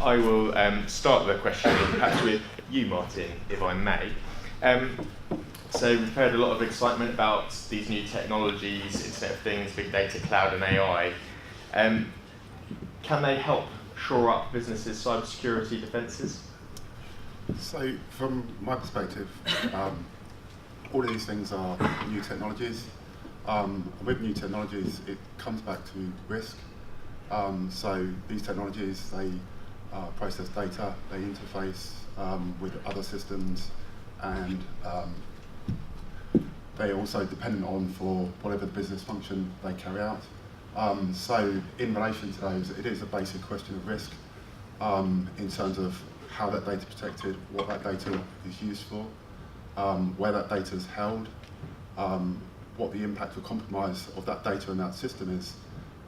I will start the question perhaps with you, Martin, if I may. So we've heard a lot of excitement about these new technologies, Internet of Things, big data, cloud and AI. Can they help shore up businesses' cybersecurity defences? So from my perspective, all of these things are new technologies. With new technologies, it comes back to risk. So these technologies, they process data, they interface with other systems, and they're also dependent on for whatever the business function they carry out. So in relation to those, it is a basic question of risk in terms of how that data is protected, what that data is used for, where that data is held, what the impact or compromise of that data and that system is.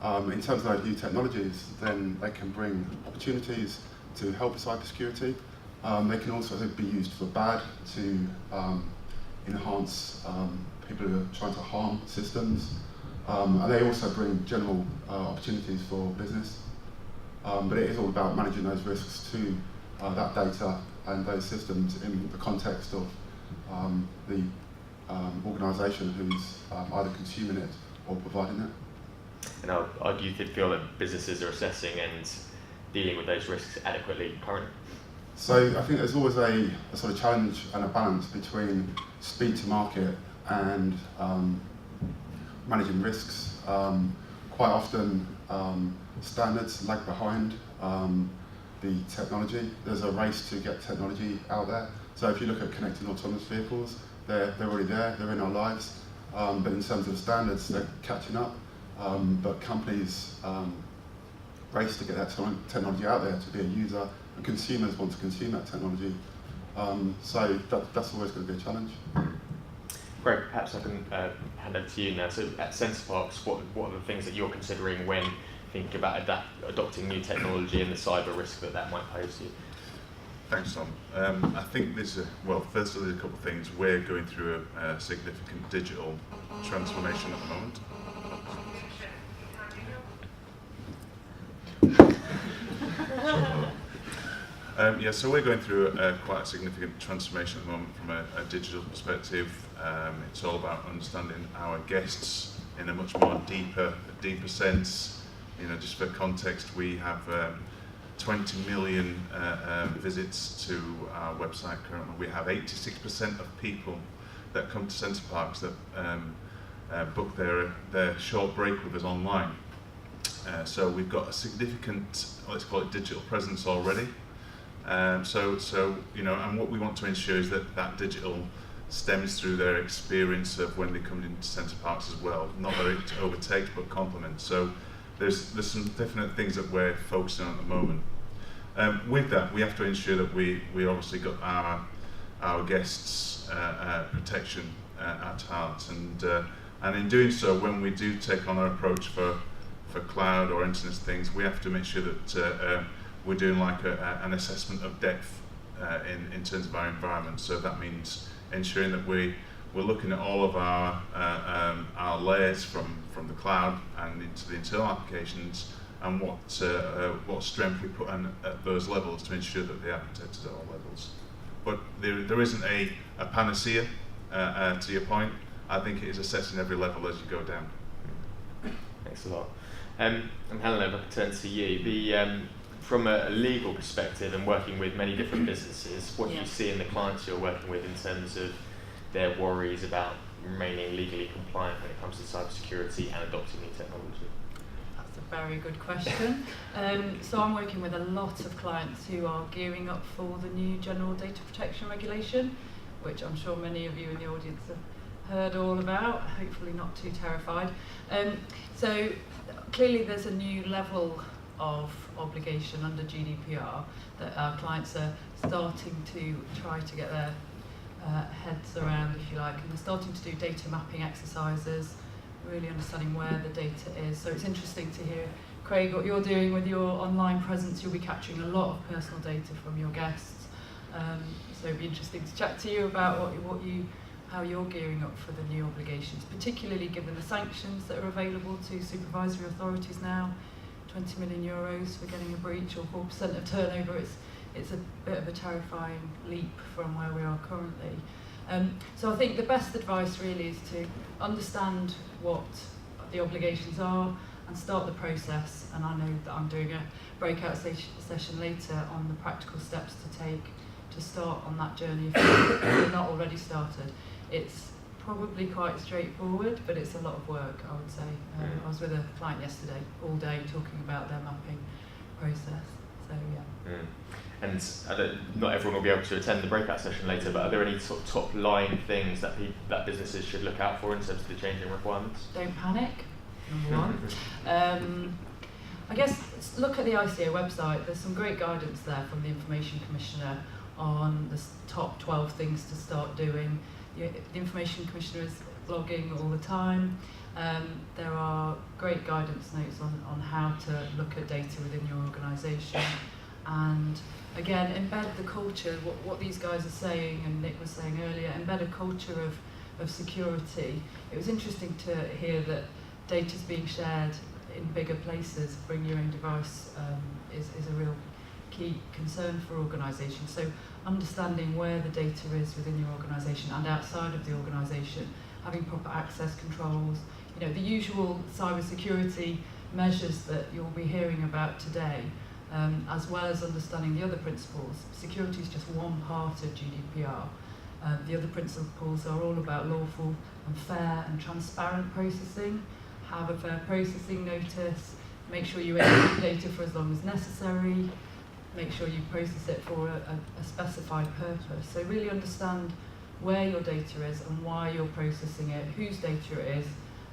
In terms of those new technologies, then they can bring opportunities to help cybersecurity. They can also be used for bad, to enhance people who are trying to harm systems. And they also bring general opportunities for business. But it is all about managing those risks to that data and those systems in the context of the organisation who's either consuming it or providing it. And I'll argue you feel that businesses are assessing and dealing with those risks adequately currently? So I think there's always a sort of challenge and a balance between speed to market and managing risks. Quite often standards lag behind the technology. There's a race to get technology out there. So if you look at connected autonomous vehicles, they're already there, they're in our lives. But in terms of standards, they're catching up. But companies race to get that technology out there to be a user, and consumers want to consume that technology. So that's always going to be a challenge. Great, perhaps I can hand over to you now. So at Center Parcs, what are the things that you're considering when thinking about adopting new technology and the cyber risk that might pose to you? Thanks, Tom. I think there's firstly, there's a couple of things. We're going through a significant digital transformation at the moment. So we're going through quite a significant transformation at the moment from a digital perspective. It's all about understanding our guests in a much more deeper sense. Just for context, we have 20 million visits to our website currently. We have 86% of people that come to Center Parcs that book their short break with us online. So we've got a significant, let's call it, digital presence already. And what we want to ensure is that digital stems through their experience of when they come into Center Parcs as well. Not that it overtakes, but complements. So there's some definite things that we're focusing on at the moment. With that, we have to ensure that we obviously got our guests' protection at heart, and in doing so, when we do take on our approach for cloud or Internet of Things, we have to make sure that we're doing like an assessment of depth in terms of our environment. So that means ensuring that we're looking at all of our layers from the cloud and into the internal applications, and what strength we put in at those levels to ensure that they are protected at all levels. But there isn't a panacea, to your point. I think it is assessing every level as you go down. Thanks a lot. And Helena, if I could turn to you. From a legal perspective and working with many different businesses, what do you see in the clients you're working with in terms of their worries about remaining legally compliant when it comes to cybersecurity and adopting new technology? That's a very good question. So I'm working with a lot of clients who are gearing up for the new General Data Protection Regulation, which I'm sure many of you in the audience have heard all about, hopefully not too terrified. So clearly there's a new level of obligation under GDPR that our clients are starting to try to get their heads around, if you like, and they're starting to do data mapping exercises, really understanding where the data is. So it's interesting to hear, Craig, what you're doing with your online presence. You'll be capturing a lot of personal data from your guests, so it'd be interesting to chat to you about how you're gearing up for the new obligations, particularly given the sanctions that are available to supervisory authorities now. 20 million euros for getting a breach, or 4% of turnover. It's a bit of a terrifying leap from where we are currently. So I think the best advice really is to understand what the obligations are and start the process. And I know that I'm doing a breakout session later on the practical steps to take to start on that journey if you're not already started. It's probably quite straightforward, but it's a lot of work, I would say. I was with a client yesterday all day talking about their mapping process. So yeah. And not everyone will be able to attend the breakout session later, but are there any sort of top-line things that businesses should look out for in terms of the changing requirements? Don't panic, number one. I guess look at the ICO website. There's some great guidance there from the Information Commissioner on the top 12 things to start doing. The Information Commissioner is blogging all the time. There are great guidance notes on how to look at data within your organisation. And again, embed the culture, what these guys are saying, and Nick was saying earlier, embed a culture of security. It was interesting to hear that data's being shared in bigger places. Bring your own device is a real key concern for organisations. So understanding where the data is within your organisation and outside of the organisation, having proper access controls, the usual cybersecurity measures that you'll be hearing about today, as well as understanding the other principles. Security is just one part of GDPR. The other principles are all about lawful and fair and transparent processing. Have a fair processing notice, make sure you enter data for as long as necessary, make sure you process it for a specified purpose. So really understand where your data is and why you're processing it, whose data it is,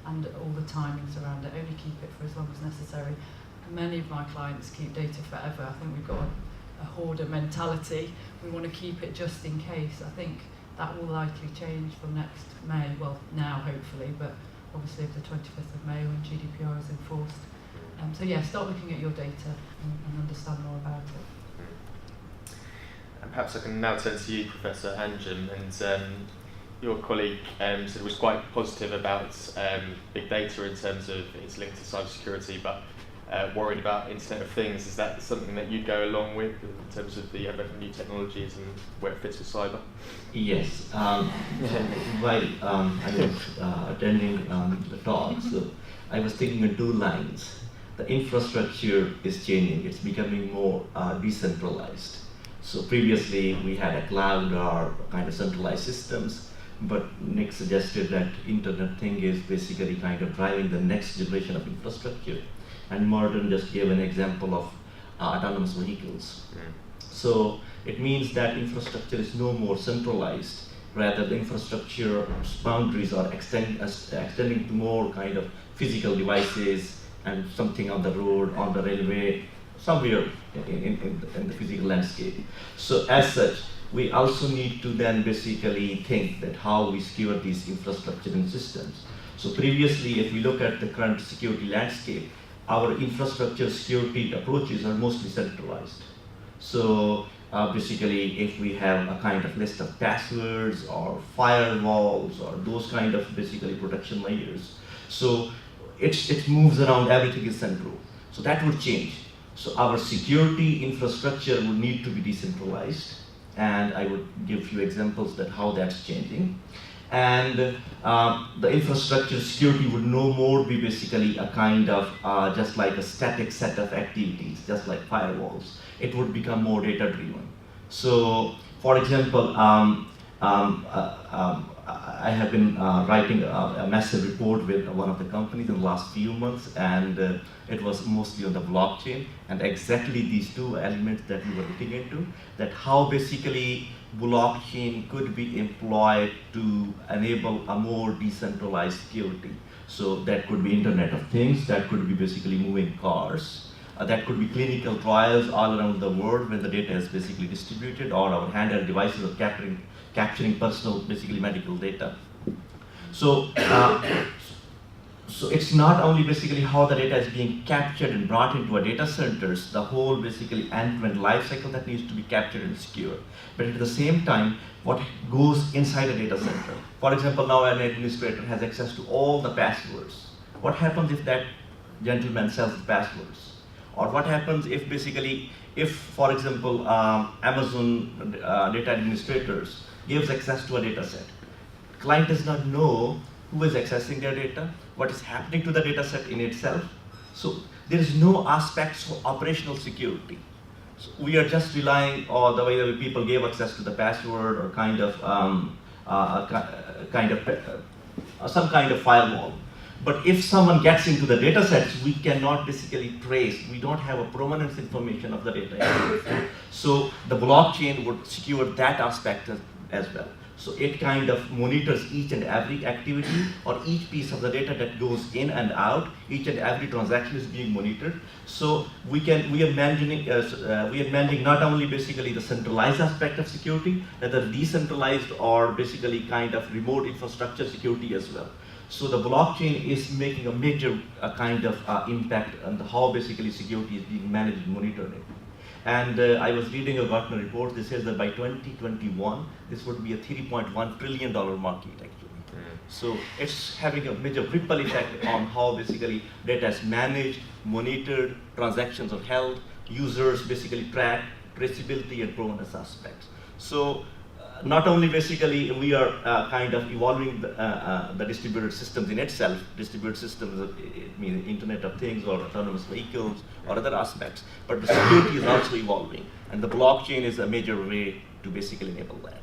and all the timings around it. Only keep it for as long as necessary. Many of my clients keep data forever. I think we've got a hoarder mentality. We want to keep it just in case. I think that will likely change from next May. Well, now hopefully, but obviously of the 25th of May when GDPR is enforced. So yeah, start looking at your data and understand more about it. And perhaps I can now turn to you, Professor Anjum, and your colleague said was quite positive about big data in terms of its link to cybersecurity, but worried about Internet of Things. Is that something that you'd go along with in terms of the advent of new technologies and where it fits with cyber? Yes. While I was attending the talk, so I was thinking in two lines. The infrastructure is changing. It's becoming more decentralized. So previously we had a cloud or kind of centralized systems, but Nick suggested that Internet thing is basically kind of driving the next generation of infrastructure. And Martin just gave an example of autonomous vehicles. So it means that infrastructure is no more centralized. Rather, the infrastructure boundaries are extending to more kind of physical devices and something on the road, on the railway, somewhere in the physical landscape. So as such, we also need to then basically think that how we secure these infrastructure and systems. So previously, if we look at the current security landscape, our infrastructure security approaches are mostly centralized. So basically, if we have a kind of list of passwords or firewalls or those kind of basically protection layers, so it moves around, everything is central. So that would change. So our security infrastructure would need to be decentralized, and I would give a few examples that how that's changing. And the infrastructure security would no more be basically a kind of just like a static set of activities, just like firewalls. It would become more data driven. So for example, I have been writing a massive report with one of the companies in the last few months, and it was mostly on the blockchain, and exactly these two elements that we were looking into, that how basically blockchain could be employed to enable a more decentralized security. So that could be Internet of Things, that could be basically moving cars, that could be clinical trials all around the world when the data is basically distributed, or our handheld devices are capturing personal, basically medical data. So, so it's not only basically how the data is being captured and brought into our data centers, the whole basically end-to-end life cycle that needs to be captured and secured. But at the same time, what goes inside a data center. For example, now an administrator has access to all the passwords. What happens if that gentleman sells the passwords? Or what happens if basically, if for example, Amazon data administrators gives access to a data set. Client does not know who is accessing their data, what is happening to the data set in itself. So there is no aspects for operational security. So we are just relying on the way that people gave access to the password or some kind of firewall. But if someone gets into the data sets, we cannot basically trace. We don't have a provenance information of the data. So the blockchain would secure that aspect as well. So it kind of monitors each and every activity or each piece of the data that goes in and out. Each and every transaction is being monitored. So we are managing not only basically the centralized aspect of security, whether decentralized or basically kind of remote infrastructure security as well. So the blockchain is making a major kind of impact on how basically security is being managed and monitored. And I was reading a Gartner report. This says that by 2021, this would be a $3.1 trillion market actually. So it's having a major ripple effect on how basically data is managed, monitored, transactions are held, users basically track, traceability and provenance aspects. So not only basically we are kind of evolving the distributed systems in itself. Distributed systems, it means Internet of Things or autonomous vehicles or other aspects, but the security is also evolving, and the blockchain is a major way to basically enable that.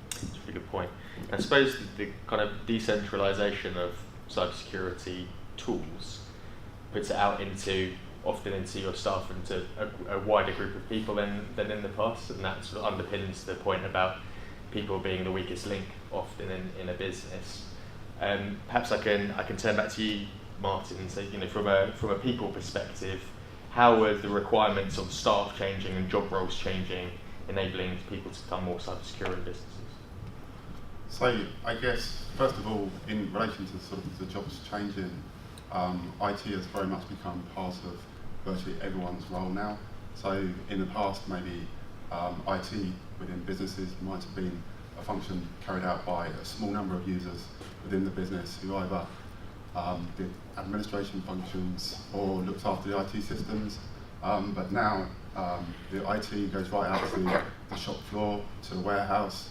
That's a really good point. I suppose the kind of decentralization of cybersecurity tools puts it out often into your staff and to a wider group of people than in the past, and that sort of underpins the point about people being the weakest link often in a business. Perhaps I can turn back to you, Martin, and say, from a people perspective, how are the requirements of staff changing and job roles changing, enabling people to become more cybersecure in businesses? So I guess first of all, in relation to sort of the jobs changing, IT has very much become part of virtually everyone's role now. So in the past, maybe IT within businesses might have been a function carried out by a small number of users within the business who either did administration functions or looked after the IT systems. But now the IT goes right out to the shop floor, to the warehouse,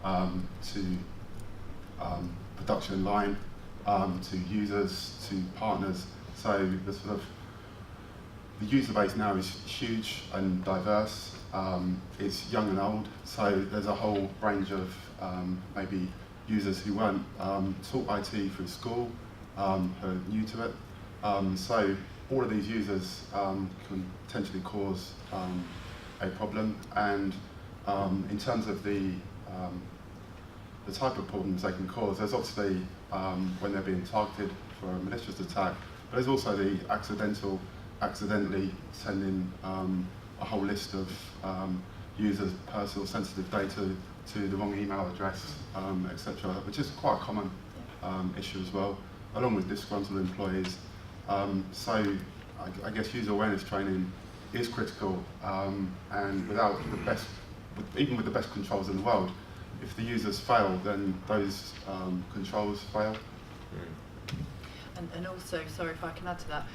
to production line, to users, to partners. So the user base now is huge and diverse. It's young and old, so there's a whole range of maybe users who weren't taught IT through school, who are new to it. So all of these users can potentially cause a problem, and in terms of the type of problems they can cause, there's obviously when they're being targeted for a malicious attack, but there's also the accidentally sending a whole list of users' personal sensitive data to the wrong email address, etc., which is quite a common issue as well, along with disgruntled employees. So I guess user awareness training is critical, and without even with the best controls in the world, if the users fail, then those controls fail. And also, sorry if I can add to that,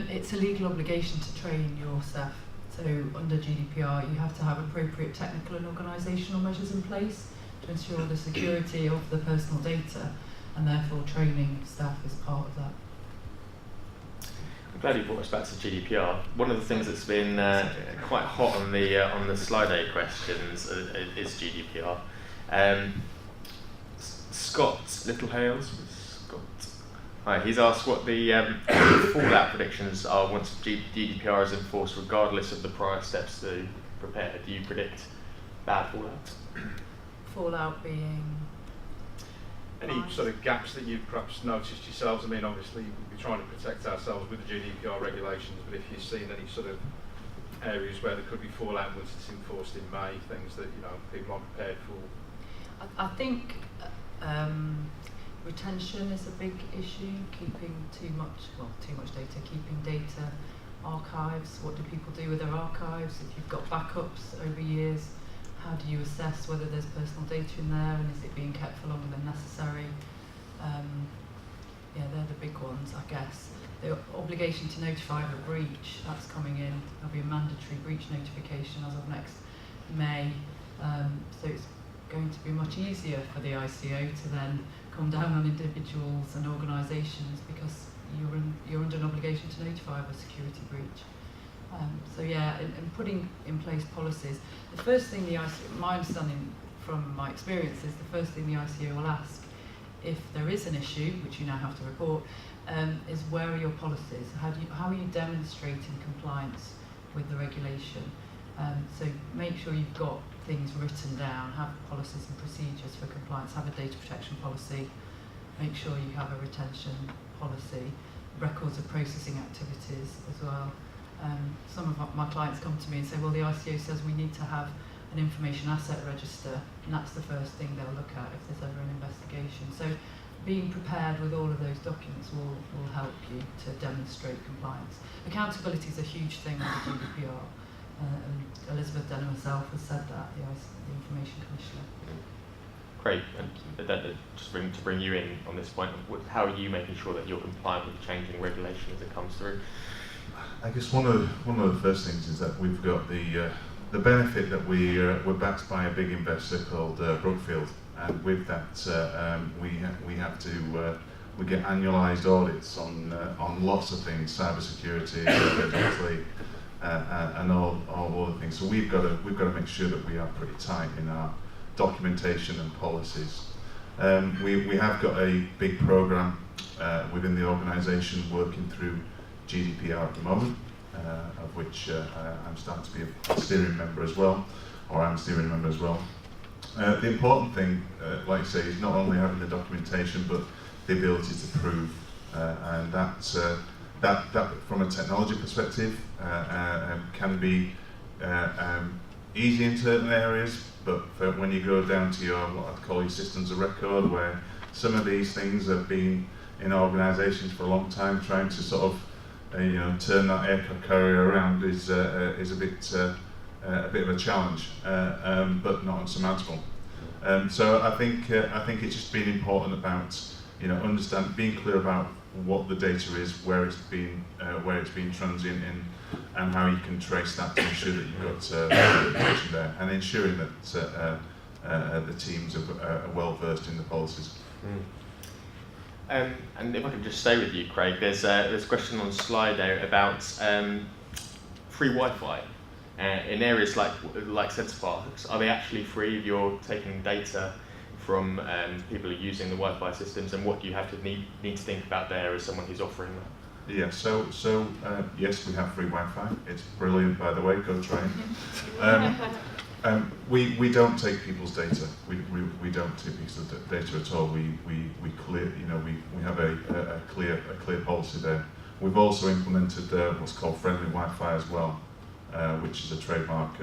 it's a legal obligation to train your staff. So under GDPR, you have to have appropriate technical and organisational measures in place to ensure the security of the personal data, and therefore training staff is part of that. I'm glad you brought us back to GDPR. One of the things that's been quite hot on the Slido questions is GDPR. Scott Littlehales, hi, he's asked what the fallout predictions are once GDPR is enforced, regardless of the prior steps to prepare. Do you predict bad fallout? Fallout being? Any sort of gaps that you've perhaps noticed yourselves? I mean, obviously we're trying to protect ourselves with the GDPR regulations, but if you've seen any sort of areas where there could be fallout once it's enforced in May, things that people aren't prepared for? I think retention is a big issue. Keeping too much data. Keeping data archives. What do people do with their archives? If you've got backups over years, how do you assess whether there's personal data in there, and is it being kept for longer than necessary? Yeah, they're the big ones, I guess. The obligation to notify of a breach, that's coming in. There'll be a mandatory breach notification as of next May. So it's going to be much easier for the ICO to then come down on individuals and organisations because you're under an obligation to notify of a security breach. So yeah, and putting in place policies. The first thing the ICO, my understanding from my experience is the first thing the ICO will ask if there is an issue, which you now have to report, is where are your policies? How are you demonstrating compliance with the regulation? So make sure you've got things written down, have policies and procedures for compliance, have a data protection policy, make sure you have a retention policy, records of processing activities as well. Some of my clients come to me and say, well, the ICO says we need to have an information asset register, and that's the first thing they'll look at if there's ever an investigation. So being prepared with all of those documents will help you to demonstrate compliance. Accountability is a huge thing with the GDPR. And Elizabeth Denham herself has said that, the Information Commissioner. Great, and just to bring you in on this point, how are you making sure that you're compliant with changing regulation as it comes through? I guess one of the first things is that we've got the benefit that we're backed by a big investor called Brookfield, and with that we get annualised audits on lots of things, cybersecurity, obviously, and all other things. So we've got to make sure that we are pretty tight in our documentation and policies. We have got a big programme within the organisation working through GDPR at the moment, of which I'm starting to be a steering member as well, or I'm a steering member as well. The important thing, like I say, is not only having the documentation, but the ability to prove, and that from a technology perspective can be easy in certain areas, but when you go down to your, what I'd call your systems of record, where some of these things have been in organisations for a long time, trying to sort of turn that aircraft carrier around is a bit of a challenge, but not insurmountable. So I think it's just been important about being clear about what the data is, where it's been transient in, and how you can trace that to ensure that you've got the information there, and ensuring that the teams are well versed in the policies. And if I could just stay with you, Craig, there's a question on slide there about free Wi-Fi in areas like Center Parcs. Are they actually free if you're taking data from people who are using the Wi-Fi systems, and what do you have to need to think about there as someone who's offering that? Yeah, so yes, we have free Wi-Fi. It's brilliant, by the way. Go try it. We don't take people's data. We don't take people's data at all. We clear. We have a clear policy there. We've also implemented what's called friendly Wi-Fi as well, which is a trademark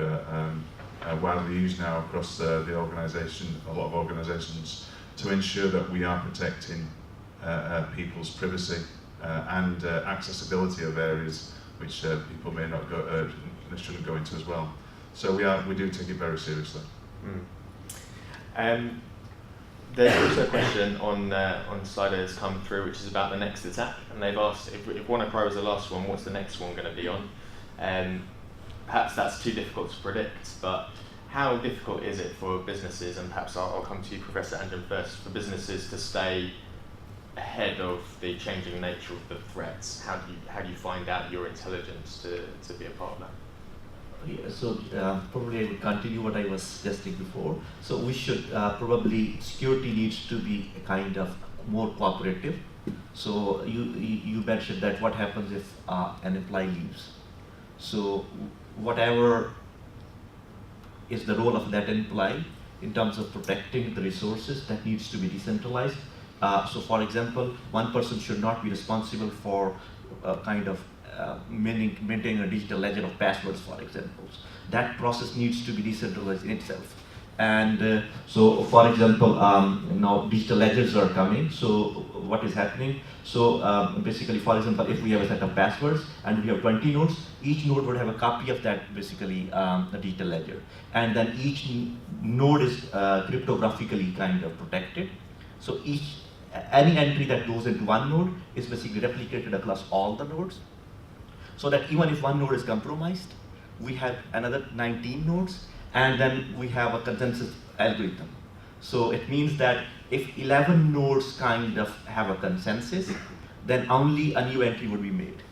widely used now across the organisation, a lot of organisations, to ensure that we are protecting people's privacy and accessibility of areas which people may not shouldn't go into as well. So we do take it very seriously. There's also a question on the slide that has come through, which is about the next attack, and they've asked if WannaCry was the last one, what's the next one going to be on? Perhaps that's too difficult to predict, but how difficult is it for businesses, and perhaps I'll come to you, Professor Anjum, first, for businesses to stay ahead of the changing nature of the threats? How do you find out your intelligence to be a part of that? Yeah, so probably I would continue what I was suggesting before. So we should probably, security needs to be a kind of more cooperative. So you mentioned that what happens if an employee leaves. So whatever is the role of that employee in terms of protecting the resources, that needs to be decentralized. So for example, one person should not be responsible for maintaining a digital ledger of passwords, for example. That process needs to be decentralized in itself. And so, for example, now digital ledgers are coming. So what is happening? So basically, for example, if we have a set of passwords and we have 20 nodes, each node would have a copy of that, basically, the digital ledger. And then each node is cryptographically kind of protected. So any entry that goes into one node is basically replicated across all the nodes, so that even if one node is compromised, we have another 19 nodes, and then we have a consensus algorithm. So it means that if 11 nodes kind of have a consensus, then only a new entry would be made.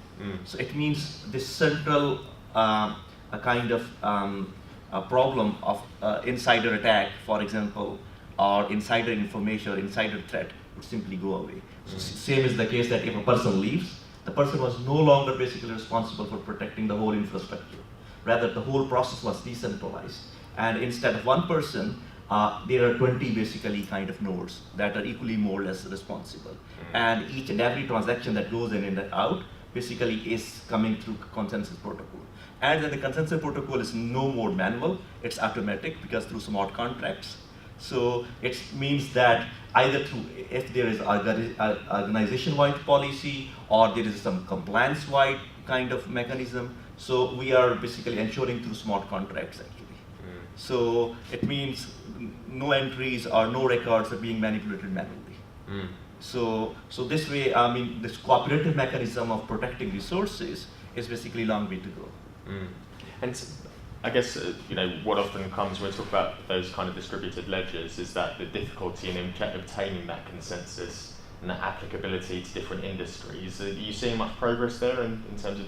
So it means this central a kind of a problem of insider attack, for example, or insider information or insider threat would simply go away. So same is the case that if a person leaves, the person was no longer basically responsible for protecting the whole infrastructure. Rather, the whole process was decentralized. And instead of one person, there are 20 basically kind of nodes that are equally more or less responsible. And each and every transaction that goes in and out basically is coming through consensus protocol. And then the consensus protocol is no more manual, it's automatic because through smart contracts. So it means that either through, if there is organization-wide policy or there is some compliance-wide kind of mechanism, so we are basically ensuring through smart contracts actually. So it means no entries or no records are being manipulated manually. So this way, I mean, this cooperative mechanism of protecting resources is basically a long way to go. And I guess you know what often comes when we talk about those kind of distributed ledgers is that the difficulty in obtaining that consensus and that applicability to different industries. Are you seeing much progress there in terms of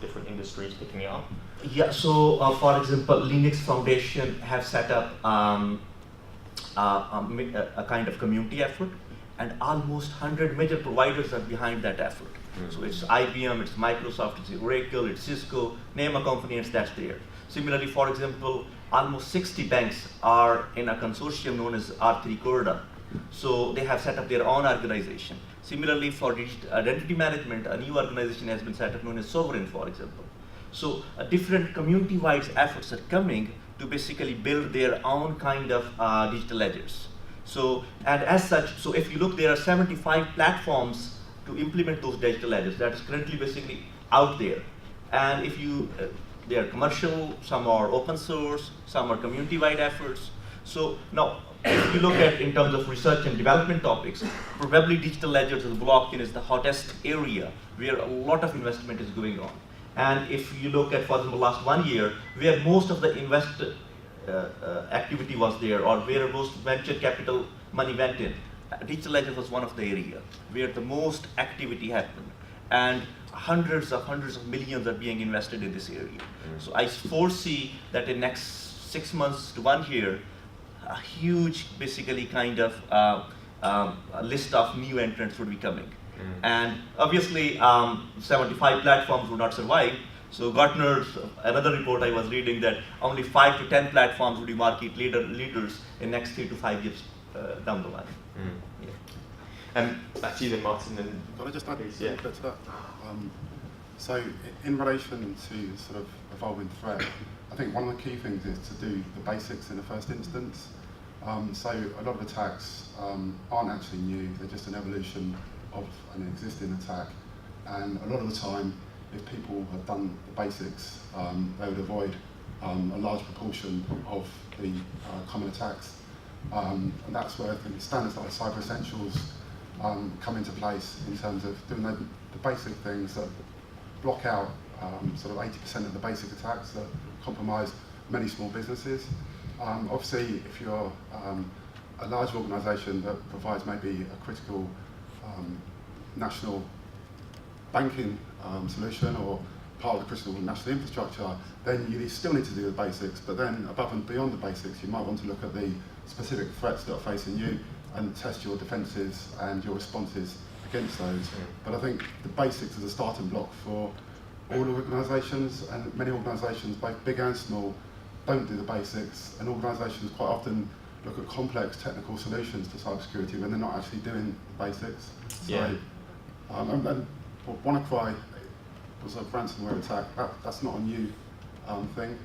different industries picking it up? Yeah. So for example, Linux Foundation have set up a kind of community effort, and almost 100 major providers are behind that effort. So it's IBM, it's Microsoft, it's Oracle, it's Cisco, name a company and that's there. Similarly, for example, almost 60 banks are in a consortium known as R3 Corda. So they have set up their own organization. Similarly, for digital identity management, a new organization has been set up known as Sovereign, for example. So different community-wide efforts are coming to basically build their own kind of digital ledgers. So, and as such, so if you look, there are 75 platforms to implement those digital ledgers that is currently basically out there. And if you, they are commercial, some are open source, some are community-wide efforts. So now, if you look at in terms of research and development topics, probably digital ledgers and blockchain is the hottest area where a lot of investment is going on. And if you look at, for example, last 1 year, where most of the activity was there, or where most venture capital money went in, digital ledger was one of the areas where the most activity happened. And hundreds of millions are being invested in this area. So I foresee that in next 6 months to 1 year, a huge, basically, kind of a list of new entrants would be coming. And obviously, 75 platforms would not survive. So Gartner's, another report I was reading that only 5 to 10 platforms would be market leaders in next 3 to 5 years down the line. Back to you then, Martin. And can I just add please, a bit to that? So in relation to sort of evolving threat, I think one of the key things is to do the basics in the first instance. So a lot of attacks aren't actually new, they're just an evolution of an existing attack. And a lot of the time, if people have done the basics, they would avoid a large proportion of the common attacks. And that's where the standards like Cyber Essentials come into place in terms of doing the basic things that block out sort of 80% of the basic attacks that compromise many small businesses. Obviously, if you're a large organisation that provides maybe a critical national banking solution or part of the critical national infrastructure, then you still need to do the basics, but then above and beyond the basics, you might want to look at the specific threats that are facing you and test your defences and your responses against those. But I think the basics is a starting block for all organisations, and many organisations, both big and small, don't do the basics, and organisations quite often look at complex technical solutions to cybersecurity when they're not actually doing the basics. So, and WannaCry was a ransomware attack. That's not a new thing.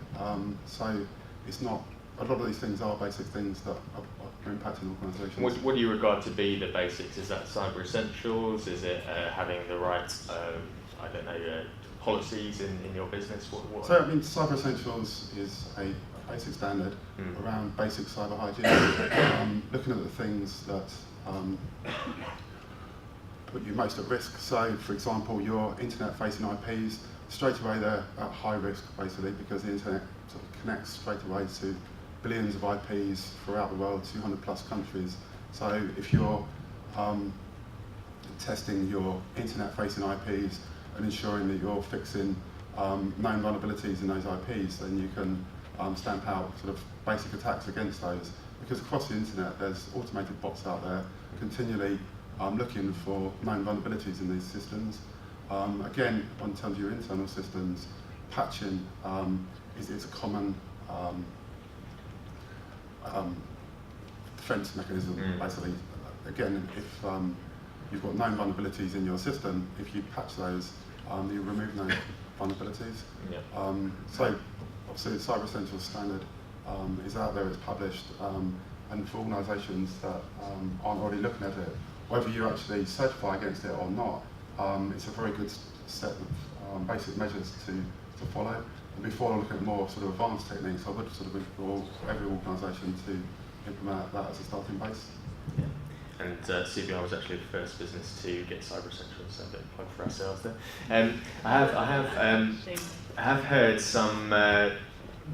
So it's not. A lot of these things are basic things that are impacting organisations. What do you regard to be the basics? Is that Cyber Essentials? Is it having the right, I don't know, policies in your business? What? So I mean, Cyber Essentials is a basic standard around basic cyber hygiene, looking at the things that put you most at risk. So, for example, your internet-facing IPs, straight away they're at high risk, basically, because the internet sort of connects straight away to billions of IPs throughout the world, 200 plus countries. So if you're testing your internet-facing IPs and ensuring that you're fixing known vulnerabilities in those IPs, then you can stamp out sort of basic attacks against those. Because across the internet, there's automated bots out there continually looking for known vulnerabilities in these systems. Again, in terms of your internal systems, patching is a common defense mechanism, basically. Again, if you've got known vulnerabilities in your system, if you patch those, you remove known vulnerabilities. Yeah. So, obviously, the Cyber Essentials standard is out there, it's published, and for organisations that aren't already looking at it, whether you actually certify against it or not, it's a very good set of basic measures to follow. And before I look at more sort of advanced techniques, I would sort of implore every organisation to implement that as a starting base. Yeah. And CBR was actually the first business to get Cyber Essentials, so a bit of a plug for ourselves there. I have heard some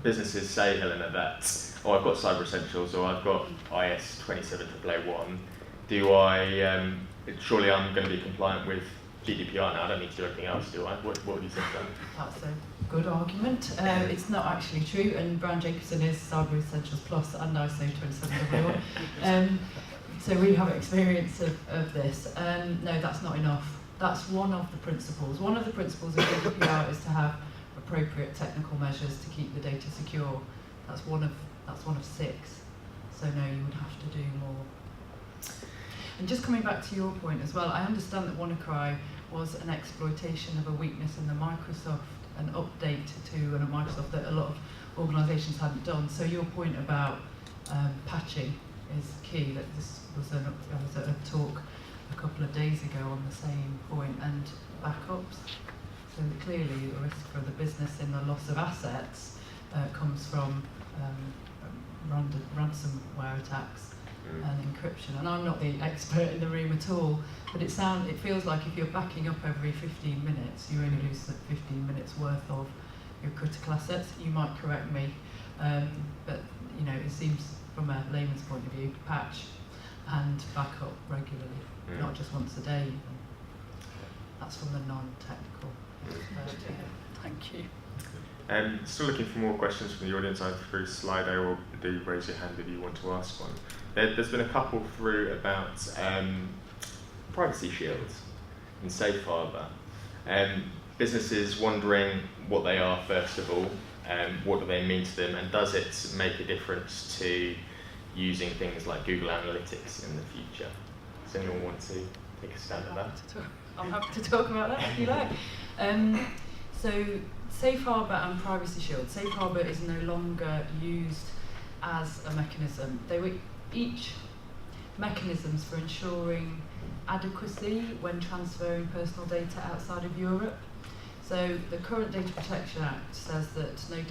businesses say, Helena, that I've got Cyber Essentials or I've got IS 27001. Do I? Surely I'm going to be compliant with GDPR now. I don't need to do anything else, do I? What do you think then? That's a good argument. It's not actually true, and Browne Jacobson is Cyber Essentials Plus and ISO 27001. So we have experience of this. No, that's not enough. That's one of the principles. One of the principles of GDPR is to have appropriate technical measures to keep the data secure. That's one of 6. So no, you would have to do more. And just coming back to your point as well, I understand that WannaCry was an exploitation of a weakness in the Microsoft, an update to a Microsoft that a lot of organisations hadn't done. So your point about patching is key. That this was a talk a couple of days ago on the same point, and backups. So clearly the risk for the business in the loss of assets comes from ransomware attacks and encryption. And I'm not the expert in the room at all, but it feels like if you're backing up every 15 minutes, you only lose 15 minutes worth of your critical assets. You might correct me, but you know, it seems from a layman's point of view, patch and back up regularly, not just once a day even. That's from the non-technical. Thank you. Still looking for more questions from the audience, either through Slido or do raise your hand if you want to ask one. There's been a couple through about privacy shields and safe harbour. Businesses wondering what they are first of all, what do they mean to them, and does it make a difference to using things like Google Analytics in the future? Does anyone want to take a stab at that? I'm happy to talk about that if you like. So Safe Harbour and Privacy Shield. Safe Harbour is no longer used as a mechanism. They were each mechanisms for ensuring adequacy when transferring personal data outside of Europe. So the current Data Protection Act says that no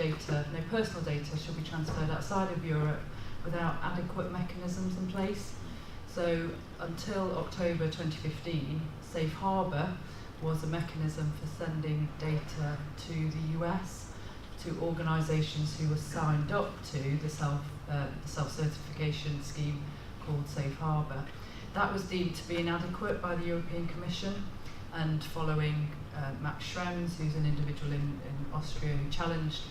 personal data should be transferred outside of Europe without adequate mechanisms in place. So until October 2015, Safe Harbour was a mechanism for sending data to the US, to organisations who were signed up to the self-certification scheme called Safe Harbour. That was deemed to be inadequate by the European Commission, and following Max Schrems, who's an individual in Austria who challenged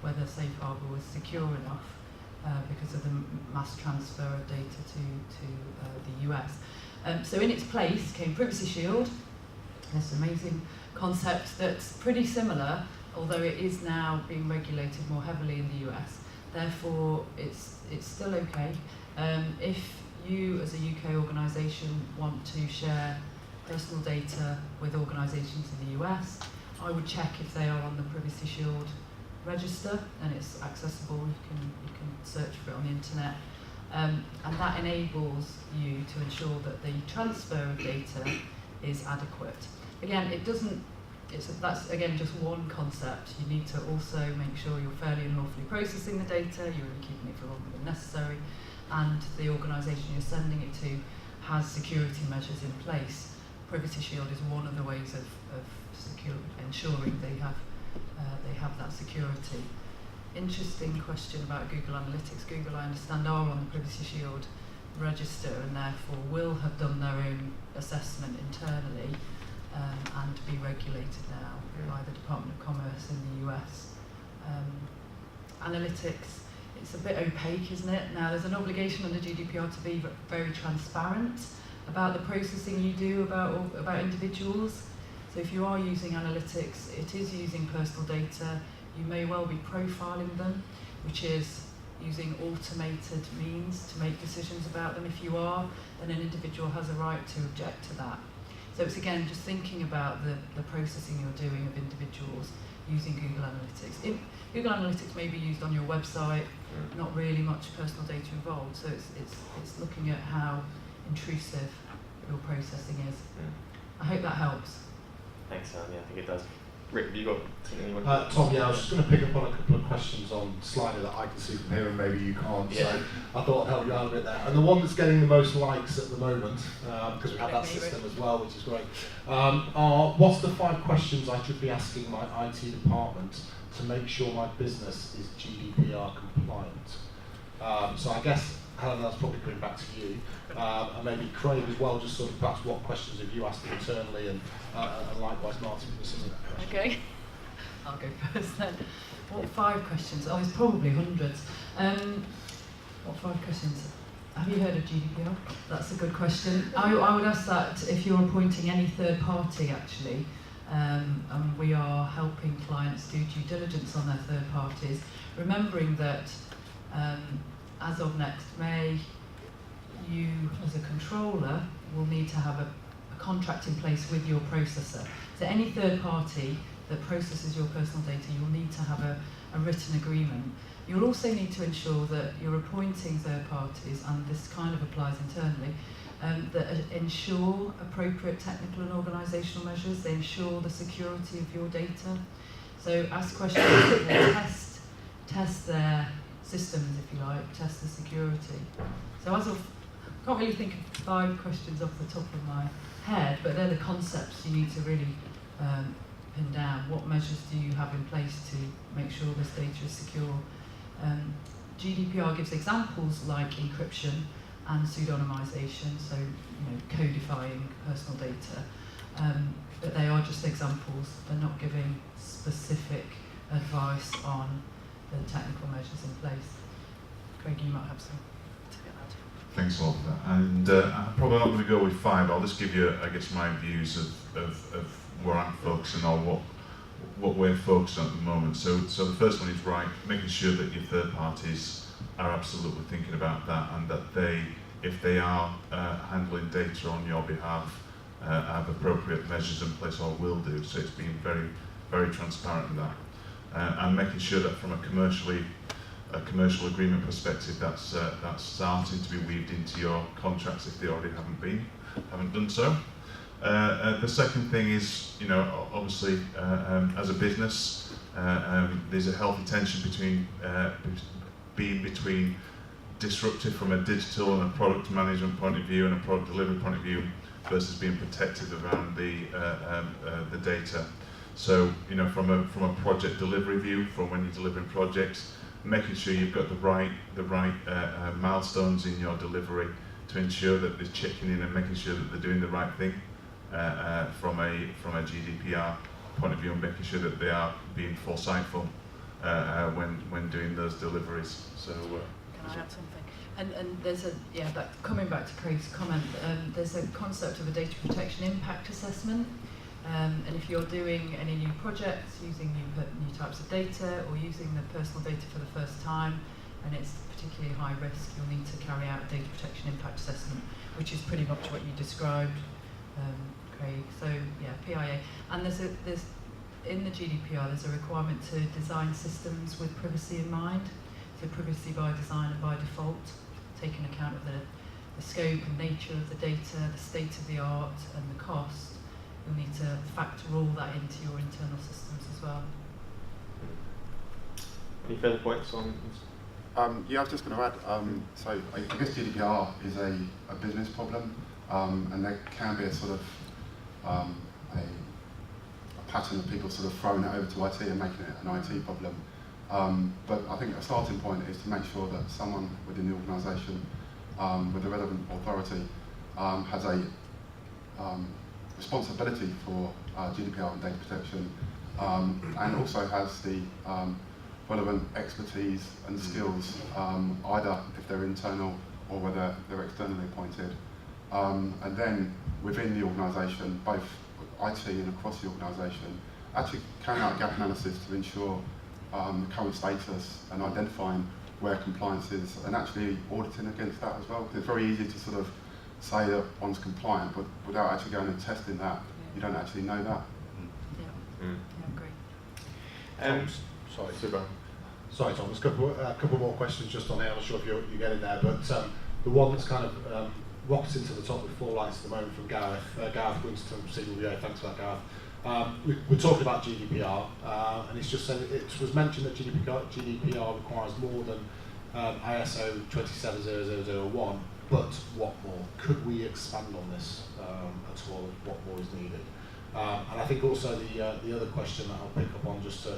whether Safe Harbour was secure enough because of the mass transfer of data to the US. So in its place came Privacy Shield, this amazing concept that's pretty similar, although it is now being regulated more heavily in the US. Therefore, it's still okay. If you, as a UK organisation, want to share personal data with organisations in the US, I would check if they are on the Privacy Shield register, and it's accessible. You can search for it on the internet, and that enables you to ensure that the transfer of data is adequate. Again, that's again just one concept. You need to also make sure you're fairly and lawfully processing the data, you're only keeping it for longer than necessary, and the organisation you're sending it to has security measures in place. Privacy Shield is one of the ways of ensuring they have that security. Interesting question about Google Analytics. Google, I understand, are on the Privacy Shield register and therefore will have done their own assessment internally and be regulated now by the Department of Commerce in the US. Analytics, it's a bit opaque, isn't it? Now there's an obligation under GDPR to be very transparent about the processing you do about individuals. So if you are using analytics, it is using personal data. You may well be profiling them, which is using automated means to make decisions about them. If you are, then an individual has a right to object to that. So it's again just thinking about the processing you're doing of individuals using Google Analytics. Google Analytics may be used on your website, not really much personal data involved, so it's looking at how intrusive your processing is. I hope that helps. Thanks, Sam. Yeah, I think it does. Rick, have you got something you want to Tom, yeah, I was just going to pick up on a couple of questions on Slido that I can see from here and maybe you can't, Yeah. so I thought I'd help you out a bit there. And the one that's getting the most likes at the moment, because we have that system as well, which is great, are what's the 5 questions I should be asking my IT department to make sure my business is GDPR compliant? So I guess, Helena, that's probably coming back to you, and maybe Craig as well, just sort of perhaps what questions have you asked internally, and likewise Martin, for some of that question. Okay, I'll go first then. What 5 questions? Oh, there's probably hundreds. What 5 questions? Have you heard of GDPR? That's a good question. I would ask that if you're appointing any third party actually, and we are helping clients do due diligence on their third parties, remembering that as of next May, you as a controller will need to have a contract in place with your processor. So any third party that processes your personal data, you'll need to have a written agreement. You'll also need to ensure that you're appointing third parties, and this kind of applies internally, that ensure appropriate technical and organisational measures. They ensure the security of your data. So ask questions that will test their systems, if you like, test the security. So I can't really think of 5 questions off the top of my head, but they're the concepts you need to really pin down. What measures do you have in place to make sure this data is secure? GDPR gives examples like encryption and pseudonymization, so codifying personal data, but they are just examples. They're not giving specific advice on the technical measures in place. Craig, you might have some to add. Thanks a lot for that. And I'm probably not going to go with 5. I'll just give you, I guess, my views of where I'm focusing on what we're focused on at the moment. So the first one is right, making sure that your third parties are absolutely thinking about that, and that they, if they are handling data on your behalf, have appropriate measures in place, or will do. So it's being very, very transparent in that. And making sure that from a commercial agreement perspective, that's starting to be weaved into your contracts if they already haven't done so. The second thing is, obviously, as a business, there's a healthy tension between disruptive from a digital and a product management point of view and a product delivery point of view, versus being protective around the data. So, from a project delivery view, from when you're delivering projects, making sure you've got the right milestones in your delivery to ensure that they're checking in and making sure that they're doing the right thing from a GDPR point of view, and making sure that they are being foresightful when doing those deliveries. So, can I add something? And there's coming back to Craig's comment, there's a concept of a data protection impact assessment. And if you're doing any new projects using new types of data, or using the personal data for the first time, and it's particularly high risk, you'll need to carry out a data protection impact assessment, which is pretty much what you described, Craig. So yeah, PIA. And there's in the GDPR there's a requirement to design systems with privacy in mind. So privacy by design and by default, taking account of the scope and nature of the data, the state of the art, and the cost. You'll need to factor all that into your internal systems as well. Any further points on? Yeah, I was just going to add, so I guess GDPR is a business problem, and there can be a sort of a pattern of people sort of throwing it over to IT and making it an IT problem. But I think a starting point is to make sure that someone within the organisation with the relevant authority has a responsibility for GDPR and data protection, and also has the relevant expertise and skills, either if they're internal or whether they're externally appointed. And then within the organisation, both IT and across the organisation, actually carrying out gap analysis to ensure the current status and identifying where compliance is, and actually auditing against that as well. Because it's very easy to sort of say that one's compliant, but without actually going and testing that, you don't actually know that. Yeah, great. Sorry. Super. Sorry, Tom, there's a couple more questions just on here. I'm not sure if you're getting there, but the one that's kind of rocketing to the top with 4 lights at the moment from Gareth Winston from CWA. Thanks for that, Gareth. We're talking about GDPR, and it's just said it was mentioned that GDPR requires more than ISO 27001, but what more? Could we expand on this at all? What more is needed? And I think also the other question that I'll pick up on just to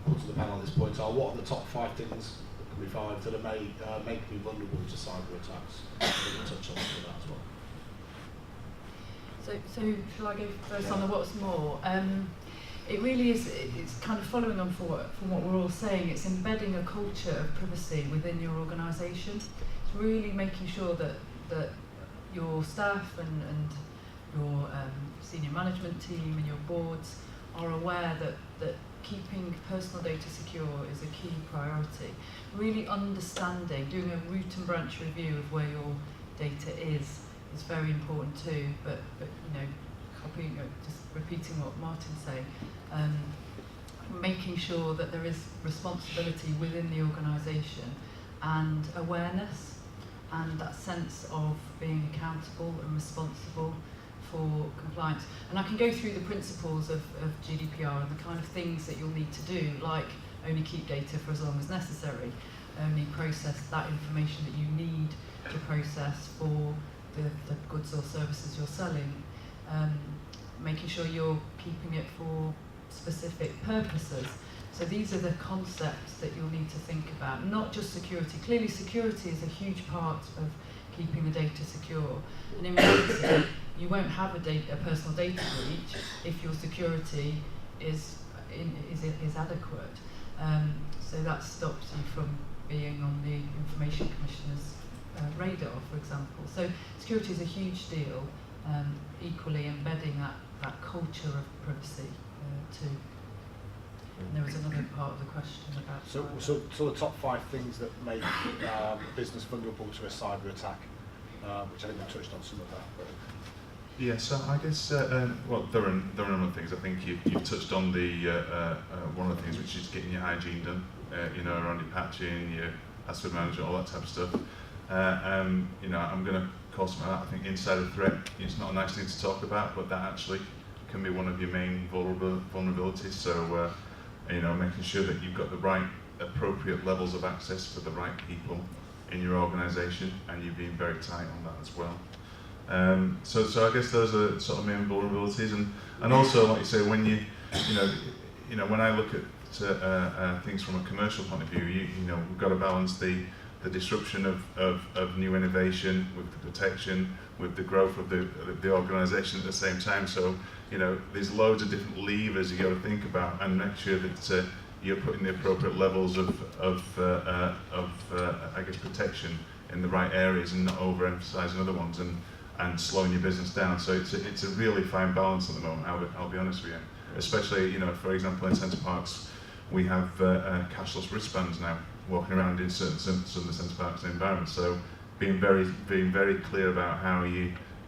put to the panel at this point are, what are the top 5 things, that could be 5, that are make me vulnerable to cyber attacks? We'll touch on some of that as well. So shall I go first on the what's more? It really is, it's kind of following on from what we're all saying. It's embedding a culture of privacy within your organisation. It's really making sure that your staff and your senior management team and your boards are aware that keeping personal data secure is a key priority. Really understanding, doing a root and branch review of where your data is very important too. But just repeating what Martin's saying, making sure that there is responsibility within the organisation and awareness and that sense of being accountable and responsible for compliance. And I can go through the principles of GDPR and the kind of things that you'll need to do, like only keep data for as long as necessary, only process that information that you need to process for the goods or services you're selling, making sure you're keeping it for specific purposes. So these are the concepts that you'll need to think about, not just security. Clearly security is a huge part of keeping the data secure. And in reality, you won't have a personal data breach if your security is adequate. So that stops you from being on the Information Commissioner's radar, for example. So security is a huge deal, equally embedding that culture of privacy too. And there was another part of the question about So the top 5 things that make business vulnerable to a cyber attack, which I think we touched on some of that. But yeah, so I guess well, there are a number of things. I think you've touched on the one of the things, which is getting your hygiene done. Around your patching, your password management, all that type of stuff. I'm going to call something out. I think insider threat is not a nice thing to talk about, but that actually can be one of your main vulnerabilities. So, making sure that you've got the right appropriate levels of access for the right people in your organisation, and you're being very tight on that as well. So I guess those are sort of main vulnerabilities, and also, like you say, when when I look at things from a commercial point of view, we've got to balance the disruption of new innovation with the protection, with the growth of the organisation at the same time. So, there's loads of different levers you got to think about, and make sure that you're putting the appropriate levels of protection in the right areas, and not overemphasising other ones and slowing your business down. So it's a really fine balance at the moment. I'll be honest with you. Especially, for example, in Center Parcs, we have cashless wristbands now walking around in some of the Center Parcs environments. So being very clear about how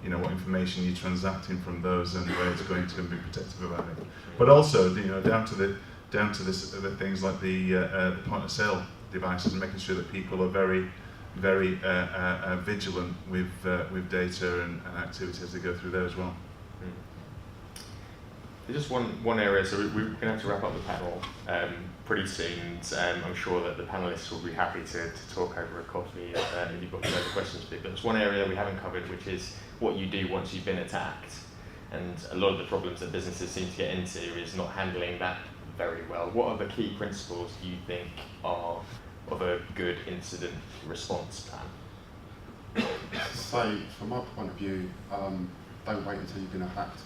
what information you're transacting from those and where it's going to, and be protective about it. But also, down to the things like the point of sale devices, and making sure that people are very vigilant with data and activity as they go through there as well. Just one area, so we're going to have to wrap up the panel pretty soon. I'm sure that the panellists will be happy to talk over a coffee if you've got further questions. But there's one area we haven't covered, which is what you do once you've been attacked. And a lot of the problems that businesses seem to get into is not handling that very well. What are the key principles do you think are of a good incident response plan? So, from my point of view, don't wait until you've been hacked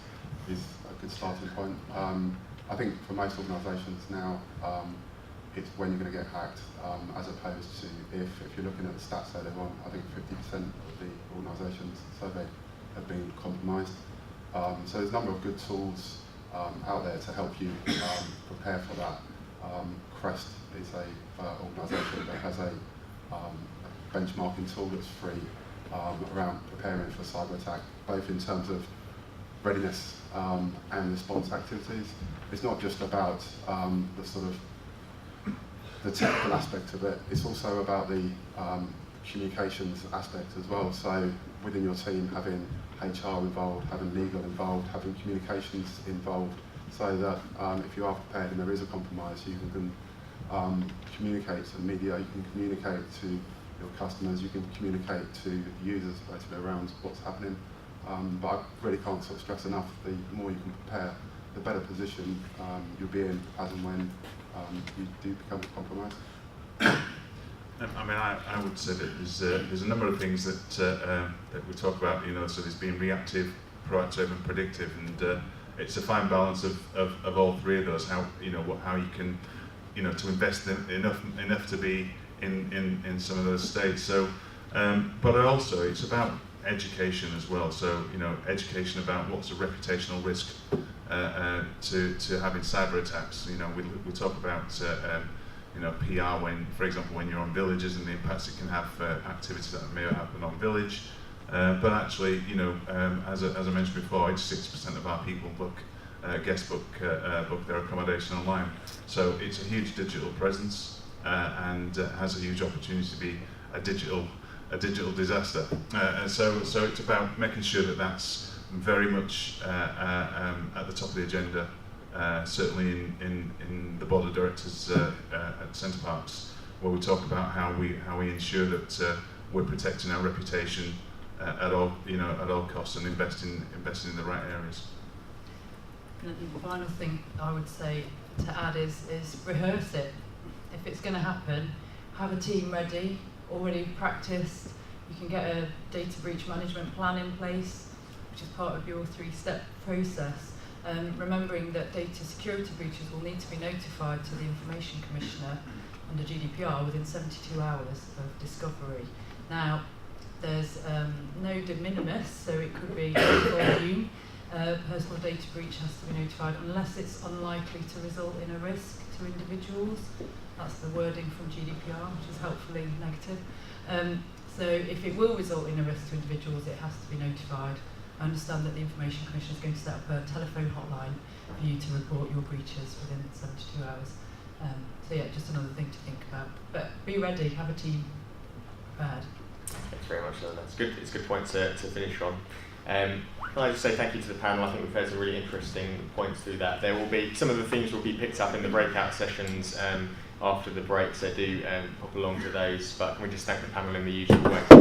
is a good starting point. I think for most organisations now, it's when you're going to get hacked, as opposed to if you're looking at the stats earlier on, I think 50% of the organisations surveyed have been compromised. So there's a number of good tools out there to help you prepare for that. Crest is a organisation that has a benchmarking tool that's free around preparing for cyber attack, both in terms of readiness and response activities. It's not just about the sort of the technical aspect of it, it's also about the communications aspect as well. So within your team, having HR involved, having legal involved, having communications involved, so that if you are prepared and there is a compromise, you can communicate to the media, you can communicate to your customers, you can communicate to users basically around what's happening. But I really can't sort of stress enough, the more you can prepare, the better position you'll be in as and when you do become compromised. I mean, I would say that there's a number of things that we talk about, you know, so there's being reactive, proactive and predictive, and it's a fine balance of all three of those, how you can, you know, to invest enough to be in some of those states. So, but also it's about education as well. So, you know, education about what's a reputational risk to having cyber attacks. You know, we talk about you know, PR when, for example, when you're on villages and the impacts it can have activities that may happen on village. But actually, you know, as I mentioned before, 86% of our people book their accommodation online. So it's a huge digital presence and has a huge opportunity to be a digital disaster. And so it's about making sure that that's very much at the top of the agenda. Certainly in the board of directors at Center Parcs, where we talk about how we ensure that we're protecting our reputation at all costs and investing in the right areas. And the final thing I would say to add is rehearse it. If it's going to happen, have a team ready, already practiced. You can get a data breach management plan in place, which is part of your 3-step process. Remembering that data security breaches will need to be notified to the Information Commissioner under GDPR within 72 hours of discovery. Now, there's no de minimis, so it could be volume. Personal data breach has to be notified unless it's unlikely to result in a risk to individuals. That's the wording from GDPR, which is helpfully negative. So if it will result in a risk to individuals, it has to be notified. I understand that the Information Commission is going to set up a telephone hotline for you to report your breaches within 72 hours. So yeah, just another thing to think about. But be ready, have a team prepared. Thanks very much, Helena. It's good. It's a good point to finish on. Can I just say thank you to the panel? I think we've heard some really interesting points through that. There will be some of the things will be picked up in the breakout sessions after the break, so do pop along to those. But can we just thank the panel in the usual way?